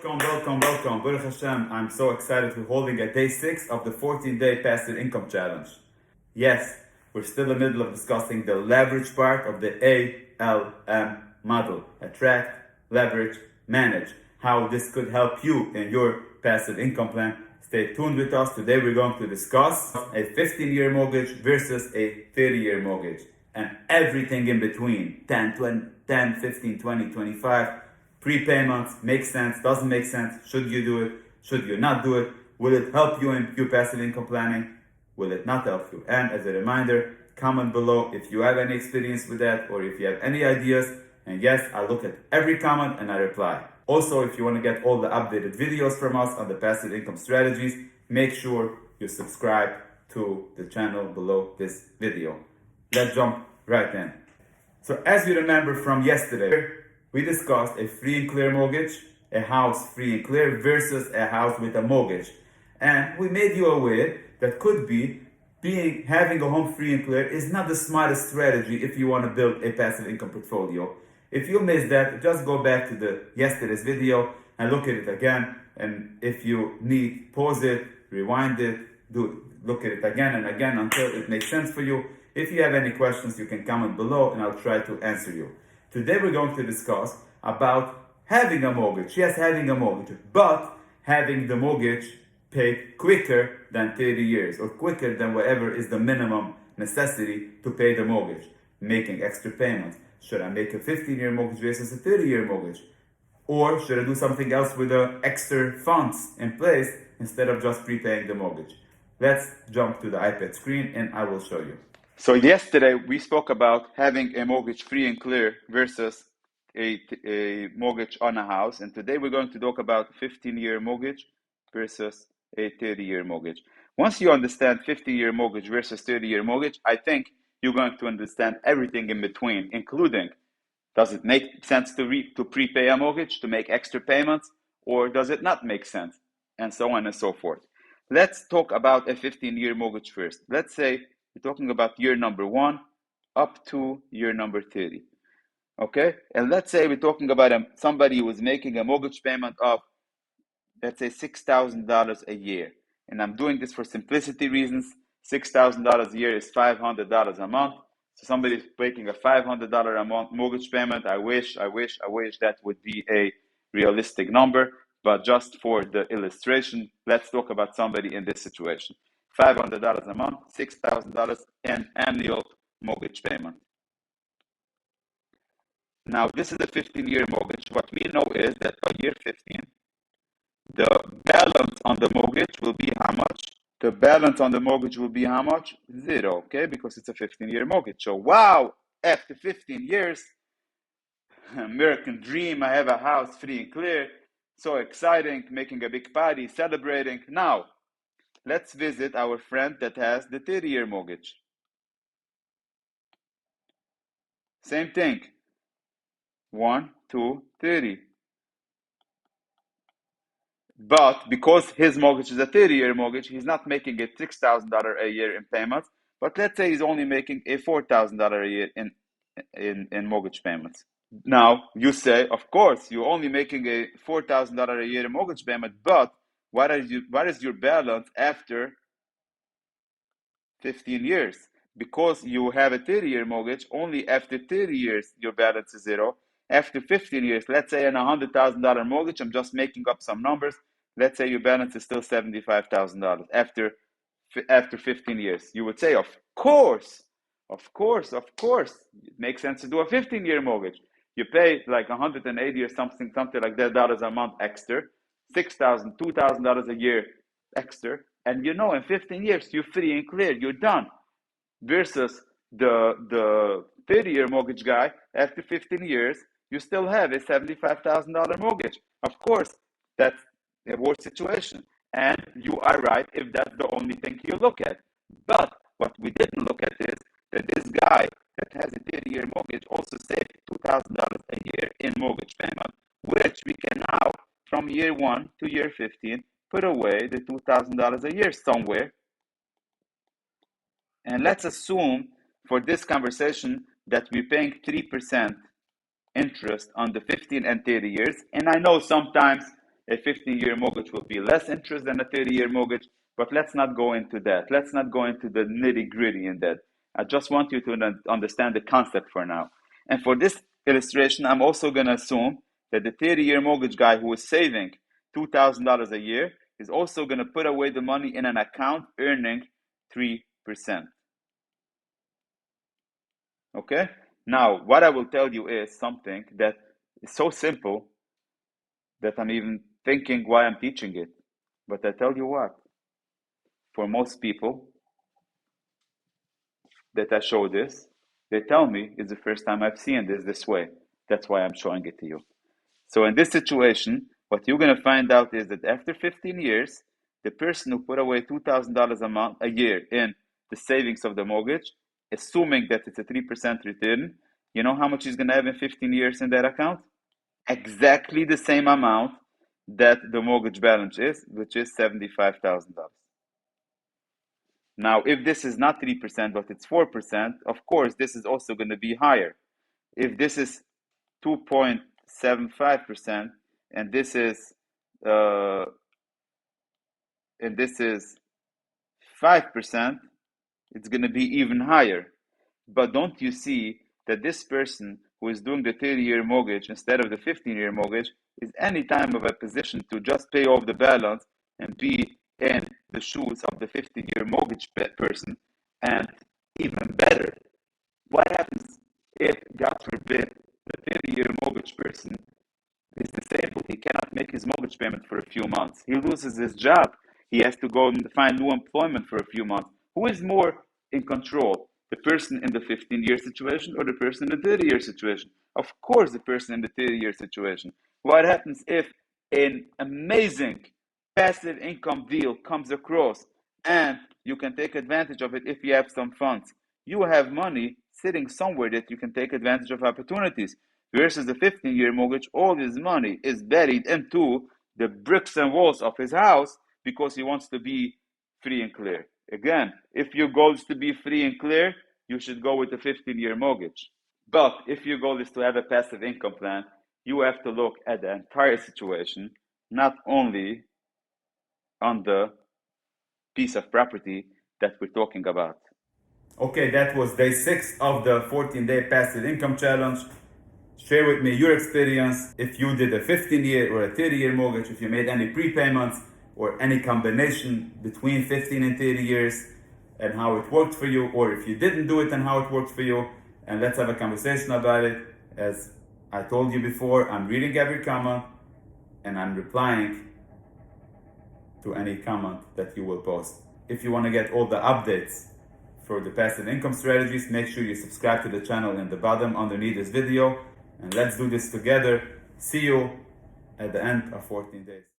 Welcome. Baruch Hashem, I'm so excited we're holding a day 6 of the 14-day passive income challenge. Yes, we're still in the middle of discussing the leverage part of the ALM model. Attract, leverage, manage. How this could help you in your passive income plan. Stay tuned with us. Today we're going to discuss a 15-year mortgage versus a 30-year mortgage. And everything in between. 10, 15, 20, 25. Prepayments, makes sense, doesn't make sense, should you do it, should you not do it, will it help you in your passive income planning, will it not help you? And as a reminder, comment below if you have any experience with that or if you have any ideas, and yes, I look at every comment and I reply. Also, if you want to get all the updated videos from us on the passive income strategies, make sure you subscribe to the channel below this video. Let's jump right in. So as you remember from yesterday, we discussed a free and clear mortgage, a house free and clear versus a house with a mortgage. And we made you aware that could be having a home free and clear is not the smartest strategy if you want to build a passive income portfolio. If you missed that, just go back to the yesterday's video and look at it again. And if you need, pause it, rewind it, look at it again and again until it makes sense for you. If you have any questions, you can comment below and I'll try to answer you. Today we're going to discuss about having a mortgage. Yes, having a mortgage, but having the mortgage paid quicker than 30 years or quicker than whatever is the minimum necessity to pay the mortgage. Making extra payments. Should I make a 15-year mortgage versus a 30-year mortgage? Or should I do something else with the extra funds in place instead of just prepaying the mortgage? Let's jump to the iPad screen and I will show you. So yesterday we spoke about having a mortgage free and clear versus a mortgage on a house. And today we're going to talk about 15-year mortgage versus a 30-year mortgage. Once you understand 50-year mortgage versus 30-year mortgage, I think you're going to understand everything in between, including does it make sense to prepay a mortgage, to make extra payments, or does it not make sense, and so on and so forth. Let's talk about a 15-year mortgage first. Let's say we're talking about year number 1 up to year number 30. Okay? And let's say we're talking about somebody who is making a mortgage payment of, let's say, $6,000 a year. And I'm doing this for simplicity reasons. $6,000 a year is $500 a month. So somebody's making a $500 a month mortgage payment. I wish that would be a realistic number. But just for the illustration, let's talk about somebody in this situation. $500 a month, $6,000 in annual mortgage payment. Now, this is a 15-year mortgage. What we know is that by year 15, the balance on the mortgage will be how much? The balance on the mortgage will be how much? 0, okay? Because it's a 15-year mortgage. So, wow, after 15 years, American dream, I have a house free and clear. So exciting, making a big party, celebrating. Now, let's visit our friend that has the 30-year mortgage. Same thing. 1, 2, 30. But because his mortgage is a 30-year mortgage, he's not making a $6,000 a year in payments. But let's say he's only making a $4,000 a year in mortgage payments. Now, you say, of course, you're only making a $4,000 a year in mortgage payment, but what is your balance after 15 years? Because you have a 30-year mortgage, only after 30 years your balance is 0. After 15 years, let's say in a $100,000 mortgage, I'm just making up some numbers. Let's say your balance is still $75,000 after 15 years. You would say, of course, it makes sense to do a 15-year mortgage. You pay like $180 or something like that dollars a month extra, $6,000, $2,000 a year extra, and in 15 years you're free and clear, you're done. Versus the 30-year mortgage guy, after 15 years, you still have a $75,000 mortgage. Of course, that's a worse situation. And you are right if that's the only thing you look at. But what we didn't look at is that this guy that has a 30-year mortgage also saved $2,000 a year in mortgage payment, which we can now, from year 1 to year 15, put away the $2,000 a year somewhere. And let's assume for this conversation that we're paying 3% interest on the 15 and 30 years. And I know sometimes a 15-year mortgage will be less interest than a 30-year mortgage, but let's not go into that. Let's not go into the nitty-gritty in that. I just want you to understand the concept for now. And for this illustration, I'm also going to assume that the 30-year mortgage guy who is saving $2,000 a year is also going to put away the money in an account earning 3%. Okay? Now, what I will tell you is something that is so simple that I'm even thinking why I'm teaching it. But I tell you what, for most people that I show this, they tell me it's the first time I've seen this way. That's why I'm showing it to you. So in this situation, what you're going to find out is that after 15 years, the person who put away $2,000 a year in the savings of the mortgage, assuming that it's a 3% return, you know how much he's going to have in 15 years in that account? Exactly the same amount that the mortgage balance is, which is $75,000. Now, if this is not 3%, but it's 4%, of course, this is also going to be higher. If this is 2.75%, and this is 5%, it's going to be even higher. But don't you see that this person who is doing the 30-year mortgage instead of the 15-year mortgage is any time of a position to just pay off the balance and be in the shoes of the 15-year mortgage person? And even better, what happens if, God forbid, the 30-year mortgage person is disabled? He cannot make his mortgage payment for a few months. He loses his job. He has to go and find new employment for a few months. Who is more in control? The person in the 15-year situation or the person in the 30-year situation? Of course, the person in the 30-year situation. What happens if an amazing passive income deal comes across and you can take advantage of it if you have some funds? You have money sitting somewhere that you can take advantage of opportunities. Versus the 15-year mortgage, all his money is buried into the bricks and walls of his house because he wants to be free and clear. Again, if your goal is to be free and clear, you should go with a 15-year mortgage. But if your goal is to have a passive income plan, you have to look at the entire situation, not only on the piece of property that we're talking about. Okay, that was day 6 of the 14-day passive income challenge. Share with me your experience if you did a 15-year or a 30-year mortgage, if you made any prepayments or any combination between 15 and 30 years and how it worked for you, or if you didn't do it and how it worked for you. And let's have a conversation about it. As I told you before, I'm reading every comment and I'm replying to any comment that you will post. If you want to get all the updates for the passive income strategies, make sure you subscribe to the channel in the bottom underneath this video. And let's do this together. See you at the end of 14 days.